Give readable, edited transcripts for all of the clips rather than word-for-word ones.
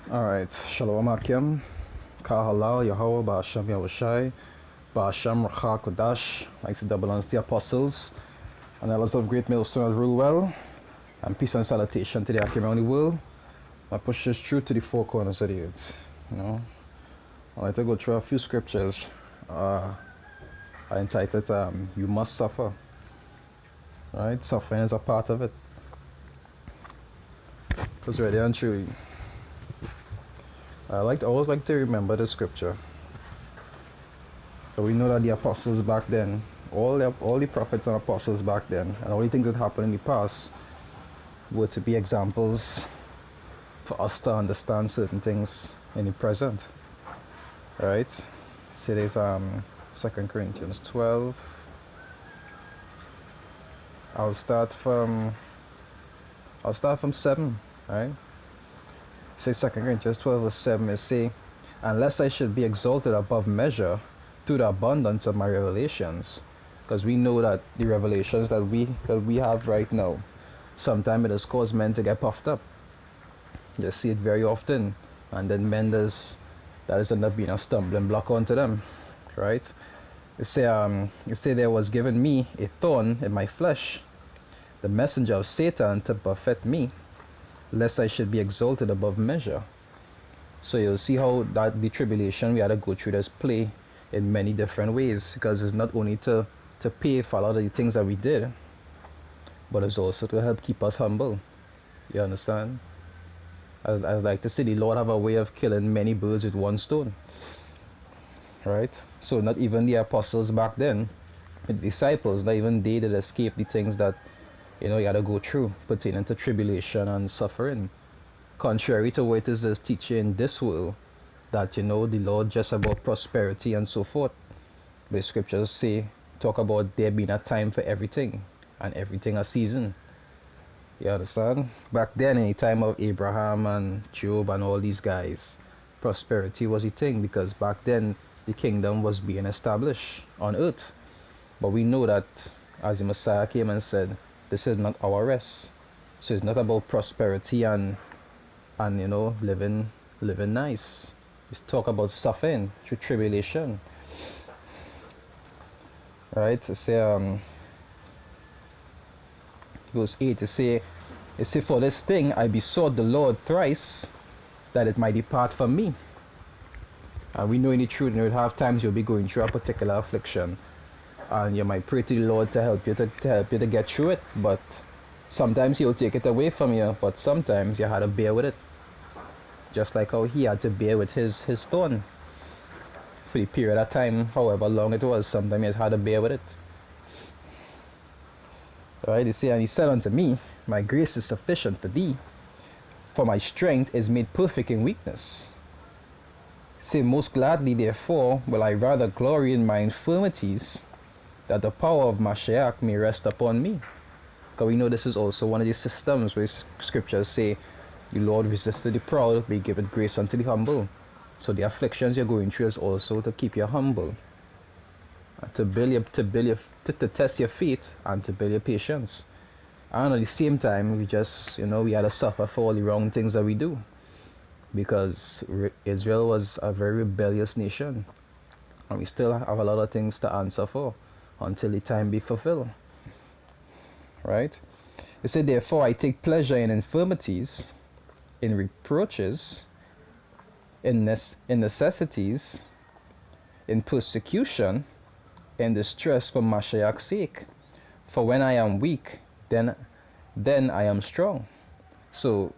Alright, Shalom Akim, Kahalal, Yahweh, Ba'asham Yahushai, Ba'asham Racha Kodash, like to double honors the apostles, and elders of great millstones rule well, and peace and salutation to the Akim around the world, that pushes through to the four corners of the earth. I'd like to go through a few scriptures. I entitled You Must Suffer. Right? Suffering is a part of it. Because really and truly, I always like to remember the scripture. So we know that the apostles back then, all the prophets and apostles back then, and all the things that happened in the past were to be examples for us to understand certain things in the present. Right? So there's 2 Corinthians 12. I'll start from 7, right? Say 2 Corinthians 12 verse 7 is say, unless I should be exalted above measure through the abundance of my revelations, because we know that the revelations that we have right now, sometimes it has caused men to get puffed up. You see it very often, and then men that has ended up being a stumbling block onto them, right? It say there was given me a thorn in my flesh, the messenger of Satan to buffet me, lest I should be exalted above measure. So you'll see how that the tribulation we had to go through this play in many different ways, because it's not only to pay for a lot of the things that we did, but it's also to help keep us humble. You understand? I like to say the Lord have a way of killing many birds with one stone. Right? So not even the apostles back then, the disciples, not even they did escape the things that you had to go through pertaining to tribulation and suffering. Contrary to what it is teaching in this world, that the Lord just about prosperity and so forth. The scriptures talk about there being a time for everything, and everything a season. You understand? Back then, in the time of Abraham and Job and all these guys, prosperity was a thing, because back then the kingdom was being established on earth. But we know that as the Messiah came and said, this is not our rest. So it's not about prosperity and living nice. It's talk about suffering through tribulation. Right? It say verse 8, it say for this thing I besought the Lord thrice, that it might depart from me. And we know in the truth, you'll have times you'll be going through a particular affliction, and you might pray to the Lord to help you to get through it, but sometimes he'll take it away from you, but sometimes you had to bear with it, just like how he had to bear with his thorn for the period of time, however long it was. Sometimes he had to bear with it. Alright, he said, and he said unto me, my grace is sufficient for thee, for my strength is made perfect in weakness. Say, most gladly therefore will I rather glory in my infirmities, that the power of Mashiach may rest upon me. Because we know this is also one of the systems where scriptures say, the Lord resisted the proud, but he giveth grace unto the humble. So the afflictions you're going through is also to keep you humble, to test your faith and to build your patience. And at the same time, we just, we had to suffer for all the wrong things that we do, because Israel was a very rebellious nation, and we still have a lot of things to answer for until the time be fulfilled. Right? It said, therefore I take pleasure in infirmities, in reproaches, in necessities, in persecution, in distress for Mashiach's sake. For when I am weak, then I am strong. So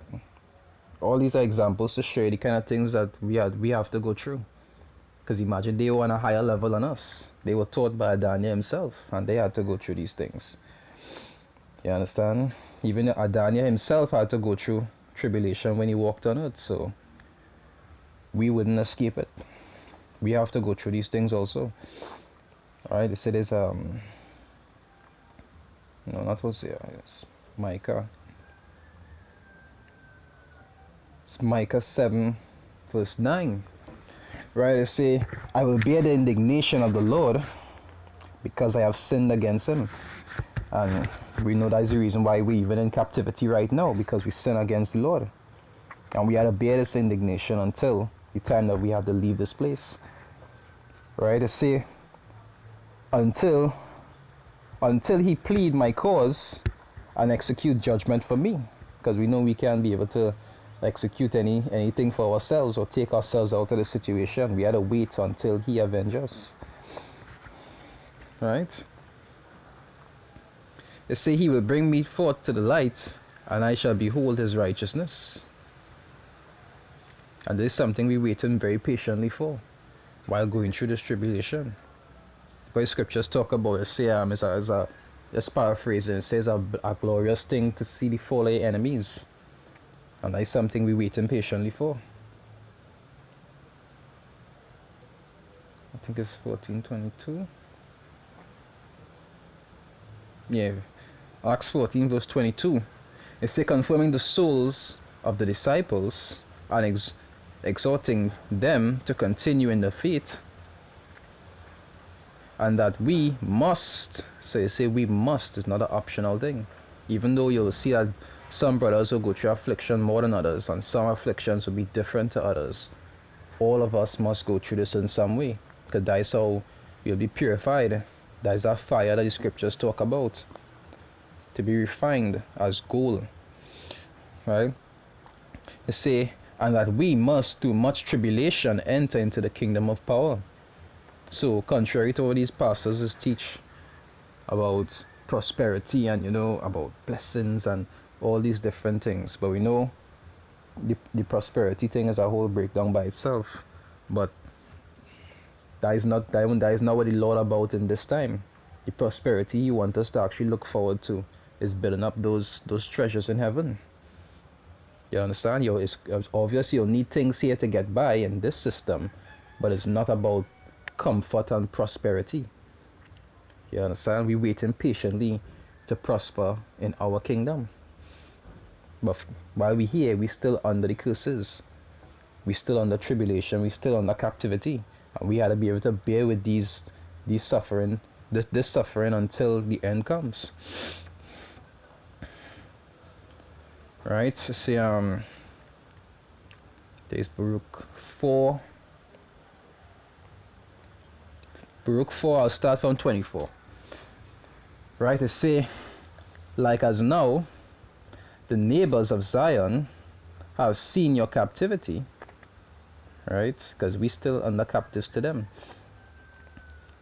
all these are examples to show you the kind of things that we have to go through. Because imagine they were on a higher level than us. They were taught by Adania himself, and they had to go through these things. You understand? Even Adania himself had to go through tribulation when he walked on earth, so we wouldn't escape it. We have to go through these things also. Alright, they say there's no, not Hosea, it's Micah. It's Micah 7 verse 9. Right, they say, I will bear the indignation of the Lord, because I have sinned against him. And we know that is the reason why we even in captivity right now, because we sin against the Lord. And we had to bear this indignation until the time that we have to leave this place. Right? To say, until he plead my cause and execute judgment for me. Because we know we can't be able to execute anything for ourselves or take ourselves out of the situation. We had to wait until he avenge us. Right? They say he will bring me forth to the light, and I shall behold his righteousness. And this is something we waiting very patiently for while going through this tribulation. Because scriptures talk about it, say, just paraphrasing, it says a glorious thing to see the fall of your enemies. And that's something we waiting patiently for. I think it's 14:22. Yeah, Acts 14 verse 22. It says, confirming the souls of the disciples and exhorting them to continue in the faith, and that we must, so you say we must, it's not an optional thing. Even though you'll see that some brothers will go through affliction more than others, and some afflictions will be different to others, all of us must go through this in some way, because that's how you'll be purified. That's that fire that the scriptures talk about, to be refined as gold. Right? They say, and that we must through much tribulation enter into the kingdom of power. So contrary to what these pastors teach about prosperity and about blessings and all these different things, but we know the prosperity thing is a whole breakdown by itself. But that is not what the Lord about in this time. The prosperity you want us to actually look forward to is building up those treasures in heaven. You understand? It's obvious you'll need things here to get by in this system, but it's not about comfort and prosperity. You understand? We're waiting patiently to prosper in our kingdom. But while we're here, we're still under the curses. We're still under tribulation. We're still under captivity. And we had to be able to bear with these suffering, this suffering until the end comes. Right? So see, there's Baruch 4. Baruch 4, I'll start from 24. Right? It say, like as now, the neighbors of Zion have seen your captivity. Right? Because we still under captives to them.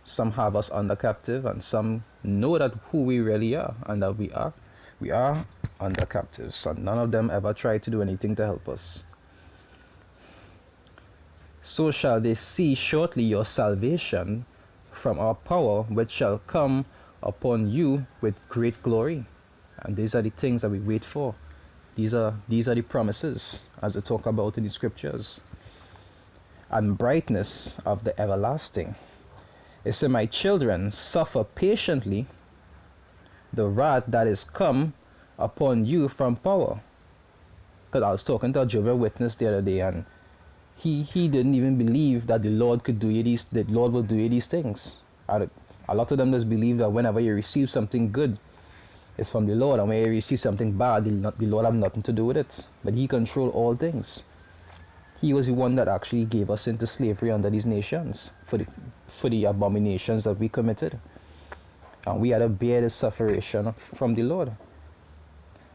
Some have us under captive, and some know that who we really are, and that we are under captives, and none of them ever tried to do anything to help us. So shall they see shortly your salvation from our power, which shall come upon you with great glory. And these are the things that we wait for. These are the promises, as we talk about in the scriptures. And brightness of the everlasting. It says, my children, suffer patiently the wrath that is come upon you from power. Because I was talking to a Jehovah's Witness the other day, and he didn't even believe that the Lord could do you the Lord will do you these things. A lot of them just believe that whenever you receive something good, it's from the Lord, and when you receive something bad, the Lord have nothing to do with it. But he controls all things. He was the one that actually gave us into slavery under these nations for the abominations that we committed. And we had to bear the suffering from the Lord.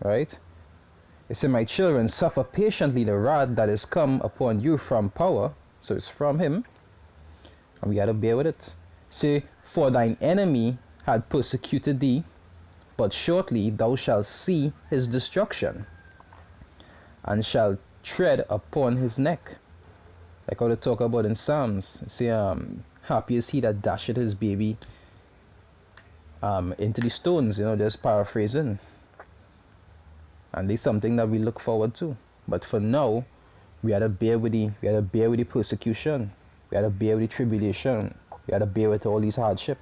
Right? It said, my children, suffer patiently the wrath that is come upon you from power. So it's from him. And we had to bear with it. Say, for thine enemy had persecuted thee, but shortly thou shalt see his destruction, and shalt tread upon his neck. Like how they talk about in Psalms. Say, happy is he that dasheth his baby into the stones, just paraphrasing. And it's something that we look forward to. But for now, we had to bear with the persecution. We had to bear with the tribulation. We had to bear with all these hardship.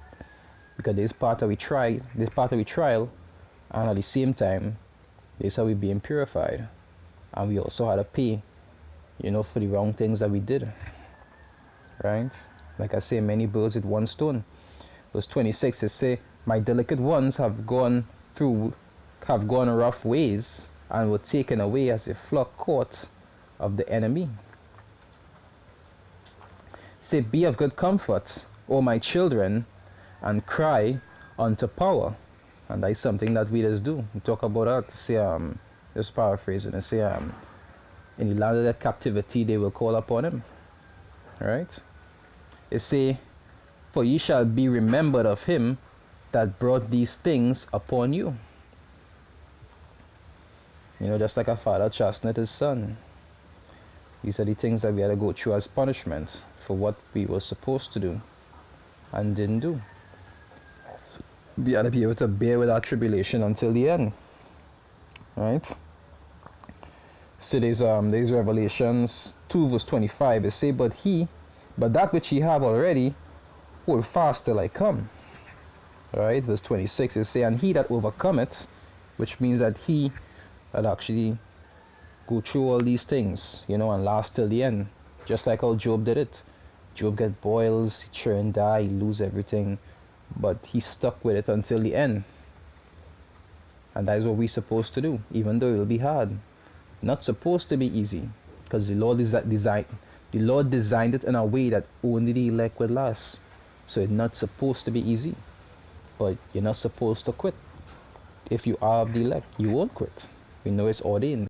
Because this part of we trial, and at the same time, this is how we being purified. And we also had to pay, for the wrong things that we did. Right? Like I say, many birds with one stone. Verse 26, it say, my delicate ones have gone rough ways, and were taken away as a flock caught of the enemy. Say, be of good comfort, O my children, and cry unto power. And that's something that we just do. We talk about that. Say, just paraphrasing, and say, in the land of their captivity they will call upon him. Right? It say, for ye shall be remembered of him that brought these things upon you. You know, just like a father chasteneth his son. These are the things that we had to go through as punishment for what we were supposed to do and didn't do. We had to be able to bear with our tribulation until the end. Right? So there's Revelations 2 verse 25. It say, but that which ye have already, hold fast till I come. Alright, verse 26, it say, and he that overcometh, which means that he that actually go through all these things, you know, and last till the end. Just like how Job did it. Job get boils, he churn, die, he lose everything, but he stuck with it until the end. And that is what we're supposed to do, even though it will be hard. Not supposed to be easy, because the Lord designed it in a way that only the elect would last. So it's not supposed to be easy, but you're not supposed to quit. If you are of the elect, you won't quit. We know it's ordained.